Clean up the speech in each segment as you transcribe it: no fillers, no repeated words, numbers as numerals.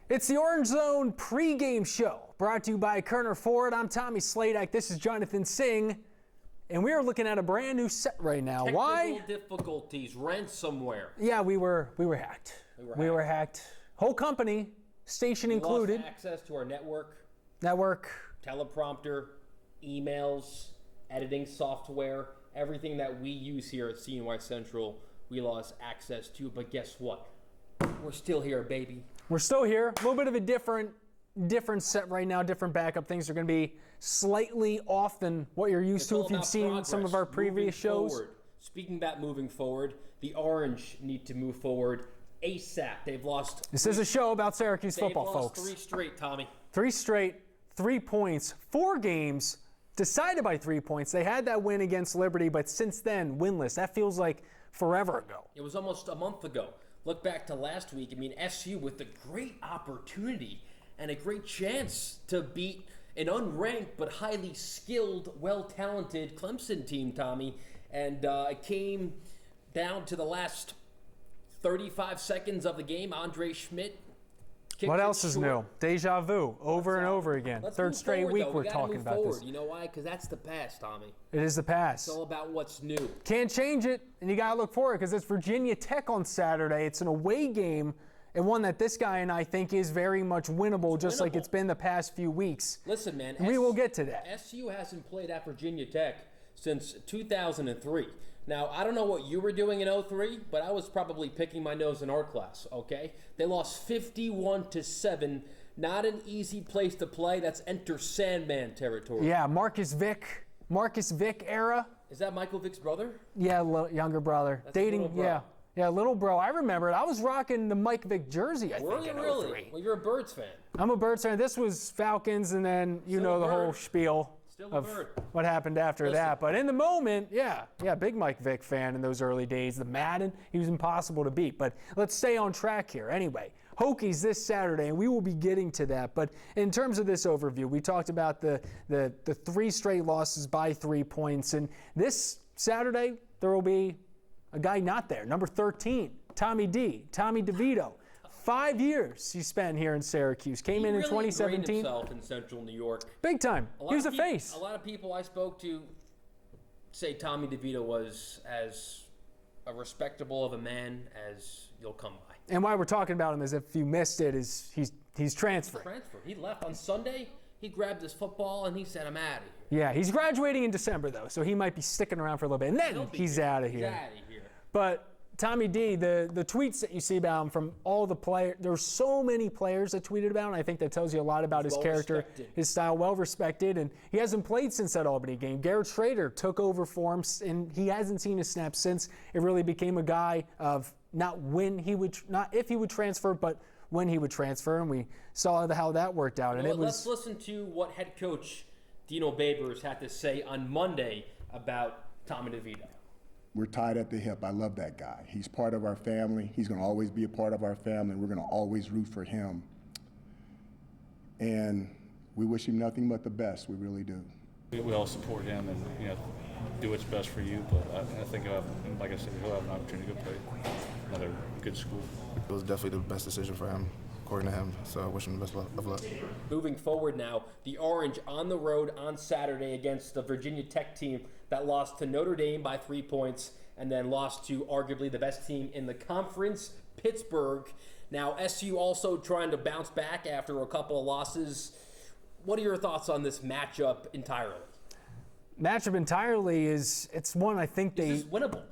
It's the Orange Zone pregame show brought to you by Kerner Ford. I'm Tommy Sladek. This is Jonathan Singh. And we are looking at a brand new set right now. Technical Why? difficulties, ransomware. Yeah, we were hacked. We were hacked. Whole company, station included. Lost access to our network, teleprompter, emails, editing software, everything that we use here at CNY Central, we lost access to. But guess what? We're still here, baby. We're still here. A little bit of a different set right now, different backup. Things are going to be slightly off than what you're used to if you've seen progress. Some of our previous shows. Forward. Speaking about moving forward, the Orange need to move forward ASAP. They've lost. This is a show about Syracuse football, folks. folks. 3 straight, Tommy. 3 straight, 3 points, 4 games decided by 3 points. They had that win against Liberty, but since then, winless. That feels like forever ago. It was almost a month ago. Look back to last week. I mean, SU with a great opportunity and a great chance to beat an unranked but highly skilled, well-talented Clemson team, Tommy. And it came down to the last 35 seconds of the game. Andre Schmidt kicked What else it is short. new? Deja vu, over and over again. Third straight forward, week though. we're talking about this. You know why? Because that's the past, Tommy. It is the past. It's all about what's new. Can't change it, and you got to look forward because it's Virginia Tech on Saturday. It's an away game, and one that this guy and I think is very much winnable, just like it's been the past few weeks. Listen, man. We will get to that. SU hasn't played at Virginia Tech since 2003. Now, I don't know what you were doing in 03, but I was probably picking my nose in art class, okay? They lost 51-7. Not an easy place to play. That's enter Sandman territory. Yeah, Marcus Vick era. Is that Michael Vick's brother? Yeah, younger brother. That's Dating, little bro. yeah, little bro. I remember it. I was rocking the Mike Vick jersey, I Were think, you in really? 03. Well, you're a Birds fan. I'm a Birds fan. This was Falcons, and then you know the whole spiel of what happened after that. But in the moment, yeah, big Mike Vick fan in those early days. The Madden, he was impossible to beat. But let's stay on track here. Anyway, Hokies this Saturday, and we will be getting to that. But in terms of this overview, we talked about the 3 straight losses by 3 points. And this Saturday, there will be a guy not there, number 13, Tommy DeVito. 5 years he spent here in Syracuse. Came in 2017. He himself in Central New York. Big time. He was a face. A lot of people I spoke to say Tommy DeVito was as a respectable of a man as you'll come by. And why we're talking about him is if you missed it, is he's transferring. He left on Sunday. He grabbed his football and he said, "I'm out of here." Yeah, he's graduating in December though, so he might be sticking around for a little bit, and then he's out of here. He's out of here. But Tommy D, the tweets that you see about him from all the players, there's so many players that tweeted about him. I think that tells you a lot about his character, his style, well respected, and he hasn't played since that Albany game. Garrett Schrader took over for him, and he hasn't seen a snap since. It really became a guy of not if he would transfer, but when he would transfer, and we saw how that worked out. And let's listen to what head coach Dino Babers had to say on Monday about Tommy DeVito. We're tied at the hip. I love that guy. He's part of our family. He's going to always be a part of our family, and we're going to always root for him. And we wish him nothing but the best. We really do. We all support him and do what's best for you. But I think, like I said, he'll have an opportunity to go play another good school. It was definitely the best decision for him, according to him. So I wish him the best of luck. Moving forward now, the Orange on the road on Saturday against the Virginia Tech team that lost to Notre Dame by 3 points and then lost to arguably the best team in the conference, Pittsburgh. Now, SU also trying to bounce back after a couple of losses. What are your thoughts on this matchup entirely? Matchup entirely it's one I think Is this winnable?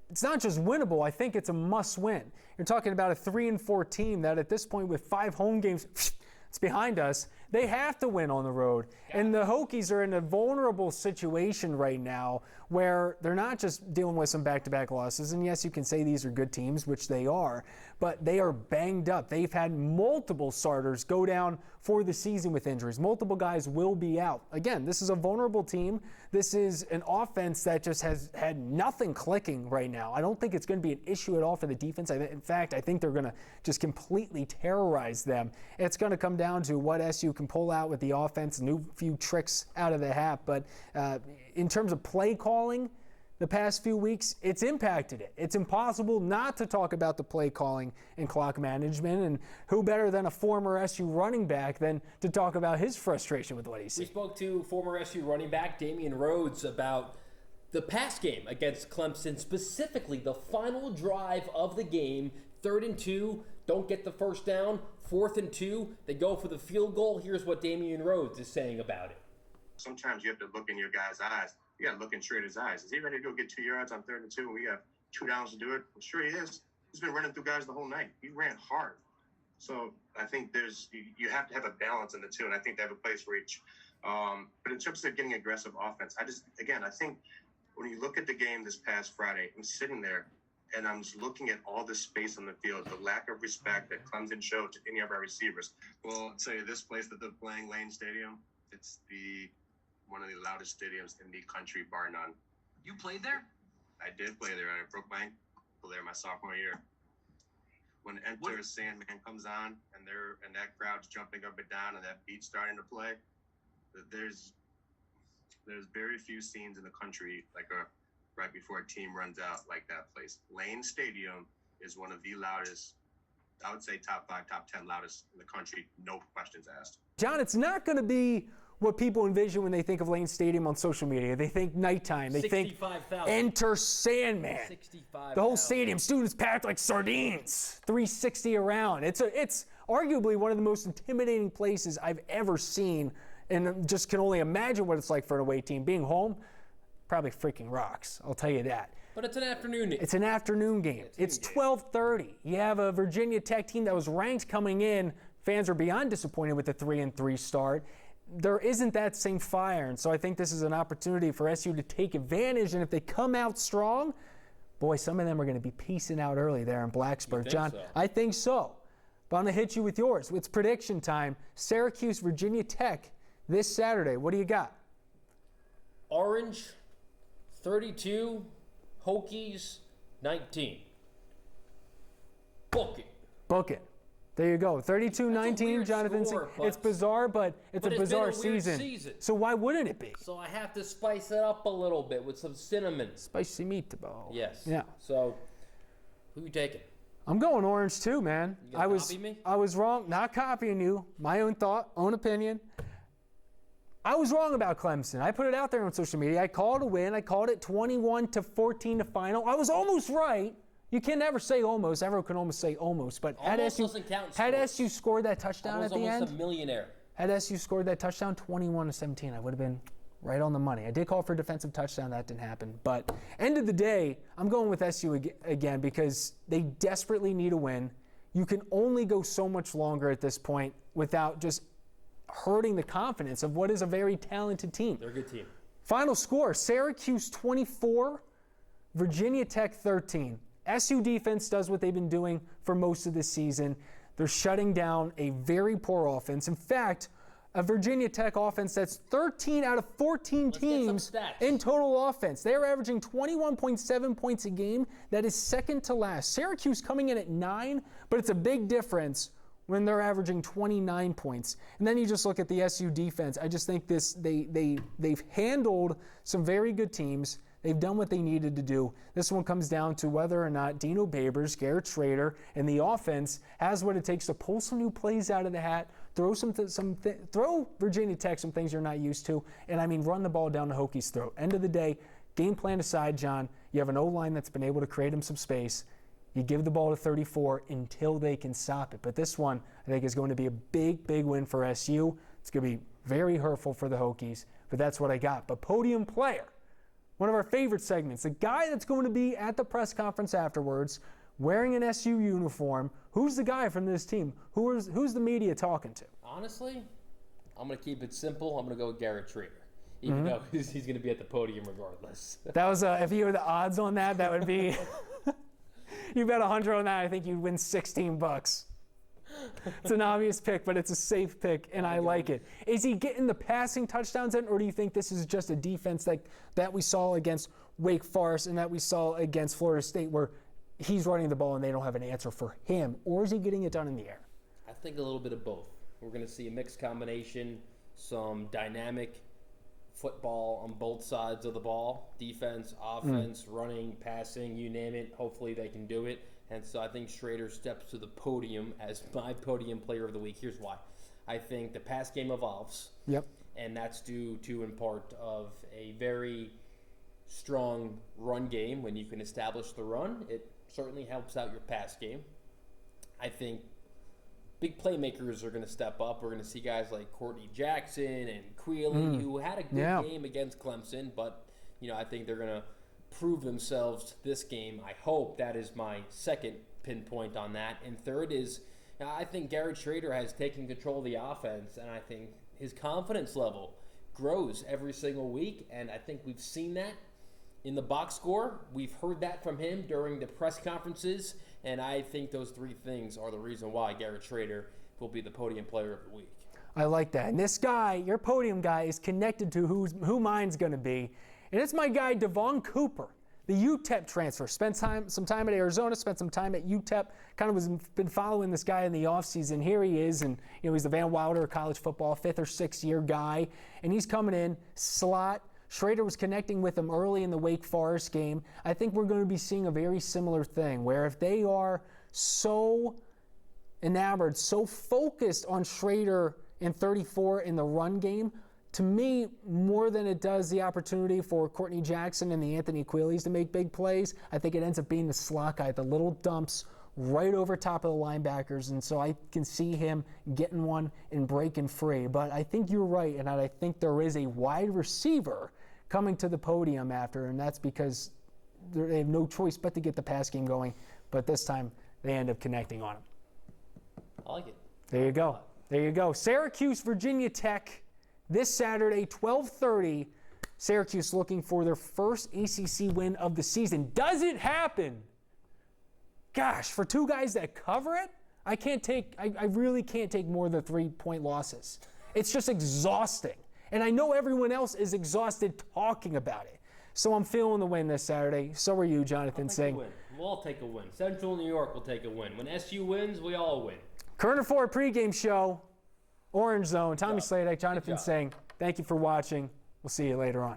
It's not just winnable. I think it's a must-win. You're talking about a 3-4 team that at this point with 5 home games, it's behind us. They have to win on the road. And the Hokies are in a vulnerable situation right now where they're not just dealing with some back-to-back losses. And yes, you can say these are good teams, which they are, but they are banged up. They've had multiple starters go down for the season with injuries. Multiple guys will be out. Again, this is a vulnerable team. This is an offense that just has had nothing clicking right now. I don't think it's going to be an issue at all for the defense. In fact, I think they're going to just completely terrorize them. It's going to come down to what SU can pull out with the offense, new few tricks out of the hat. But in terms of play calling, the past few weeks, it's impacted it. It's impossible not to talk about the play calling and clock management, and who better than a former SU running back than to talk about his frustration with what he's We seen. spoke to former SU running back Damian Rhodes about the pass game against Clemson, specifically the final drive of the game, 3rd and 2, don't get the first down, 4th and 2, they go for the field goal. Here's what Damian Rhodes is saying about it. Sometimes you have to look in your guy's eyes. You got to look in Schrader's eyes. Is he ready to go get 2 yards on 3rd and 2 and we have 2 downs to do it? I'm sure he is. He's been running through guys the whole night. He ran hard. So I think you have to have a balance in the two, and I think they have a place for each. But in terms of getting aggressive offense, I think when you look at the game this past Friday, I'm sitting there and I'm just looking at all the space on the field, the lack of respect that Clemson showed to any of our receivers. Well, I'll tell you, this place that they're playing, Lane Stadium, it's one of the loudest stadiums in the country, bar none. You played there? I did play there, and I broke my ankle there my sophomore year. When Enter Sandman comes on, and that crowd's jumping up and down, and that beat's starting to play, there's very few scenes in the country right before a team runs out like that place. Lane Stadium is one of the loudest, I would say top 5, top 10 loudest in the country, no questions asked. John, it's not going to be what people envision when they think of Lane Stadium on social media. They think nighttime. They think Enter Sandman. 65,000. The whole stadium, students packed like sardines, 360 around. It's arguably one of the most intimidating places I've ever seen, and just can only imagine what it's like for an away team. Being home, probably freaking rocks, I'll tell you that. But it's an afternoon game. It's an afternoon game. It's 12:30. You have a Virginia Tech team that was ranked coming in. Fans are beyond disappointed with the 3-3 start. There isn't that same fire, and so I think this is an opportunity for SU to take advantage, and if they come out strong, boy, some of them are going to be piecing out early there in Blacksburg. John, so? I think so. But I'm going to hit you with yours. It's prediction time. Syracuse, Virginia Tech this Saturday. What do you got? Orange, 32, Hokies, 19. Book it. Book it. There you go. 32-19, Jonathan Singh. It's bizarre, but it's a bizarre season. So why wouldn't it be? So I have to spice it up a little bit with some cinnamon. Spicy meatball. Yes. Yeah. So who you taking? I'm going orange too, man. You gonna copy me? I was wrong. Not copying you. My own thought, own opinion. I was wrong about Clemson. I put it out there on social media. I called a win. I called it 21-14 to final. I was almost right. You can never say almost. Everyone can almost say almost. But had SU scored that touchdown at the end, I was almost a millionaire. Had SU scored that touchdown 21-17, I would have been right on the money. I did call for a defensive touchdown. That didn't happen. But end of the day, I'm going with SU again because they desperately need a win. You can only go so much longer at this point without just hurting the confidence of what is a very talented team. They're a good team. Final score, Syracuse 24, Virginia Tech 13. SU defense does what they've been doing for most of the season. They're shutting down a very poor offense. In fact, a Virginia Tech offense that's 13 out of 14 teams in total offense. They're averaging 21.7 points a game. That is second to last. Syracuse coming in at 9, but it's a big difference when they're averaging 29 points. And then you just look at the SU defense. I just think they've handled some very good teams. They've done what they needed to do. This one comes down to whether or not Dino Babers, Garrett Schrader, and the offense has what it takes to pull some new plays out of the hat, throw Virginia Tech some things you're not used to, and run the ball down the Hokies' throat. End of the day, game plan aside, John, you have an O-line that's been able to create them some space. You give the ball to 34 until they can stop it. But this one, I think, is going to be a big, big win for SU. It's going to be very hurtful for the Hokies, but that's what I got. But podium player, one of our favorite segments, the guy that's going to be at the press conference afterwards wearing an SU uniform. Who's the guy from this team? Who's the media talking to? Honestly, I'm going to keep it simple. I'm going to go with Garrett Schrader, even though he's going to be at the podium regardless. That was, if you were the odds on that, that would be, you bet 100 on that, I think you'd win $16. It's an obvious pick, but it's a safe pick, and I like it. Is he getting the passing touchdowns in, or do you think this is just a defense that we saw against Wake Forest and that we saw against Florida State where he's running the ball and they don't have an answer for him? Or is he getting it done in the air? I think a little bit of both. We're going to see a mixed combination, some dynamic football on both sides of the ball. Defense, offense, running, passing, you name it. Hopefully they can do it. And so I think Schrader steps to the podium as my podium player of the week. Here's why. I think the pass game evolves. Yep. And that's due to, in part, of a very strong run game. When you can establish the run, it certainly helps out your pass game. I think big playmakers are going to step up. We're going to see guys like Courtney Jackson and Quealy, who had a good game against Clemson, but I think they're going to prove themselves this game. I hope. That is my second pinpoint on that. And third is, I think Garrett Schrader has taken control of the offense, and I think his confidence level grows every single week, and I think we've seen that in the box score. We've heard that from him during the press conferences, and I think those three things are the reason why Garrett Schrader will be the podium player of the week. I like that. And this guy, your podium guy, is connected to who mine's going to be, and it's my guy Devon Cooper, the UTEP transfer. Spent some time at Arizona, spent some time at UTEP. Kind of been following this guy in the offseason. Here he is, and he's the Van Wilder of college football, 5th or 6th year guy, and he's coming in slot. Schrader was connecting with him early in the Wake Forest game. I think we're going to be seeing a very similar thing, where if they are so enamored, so focused on Schrader and 34 in the run game, to me, more than it does the opportunity for Courtney Jackson and the Anthony Quealys to make big plays, I think it ends up being the slot guy, the little dumps right over top of the linebackers, and so I can see him getting one and breaking free. But I think you're right, and I think there is a wide receiver coming to the podium after, and that's because they have no choice but to get the pass game going, but this time they end up connecting on him. I like it. There you go. There you go. Syracuse, Virginia Tech, this Saturday, 12:30. Syracuse looking for their first ACC win of the season. Does it happen? Gosh, for two guys that cover it, I really can't take more than 3-point losses. It's just exhausting. And I know everyone else is exhausted talking about it. So I'm feeling the win this Saturday. So are you, Jonathan Singh. We'll all take a win. Central New York will take a win. When SU wins, we all win. Kerner Ford pregame show, Orange Zone. Tommy Sladek, Jonathan Singh. Thank you for watching. We'll see you later on.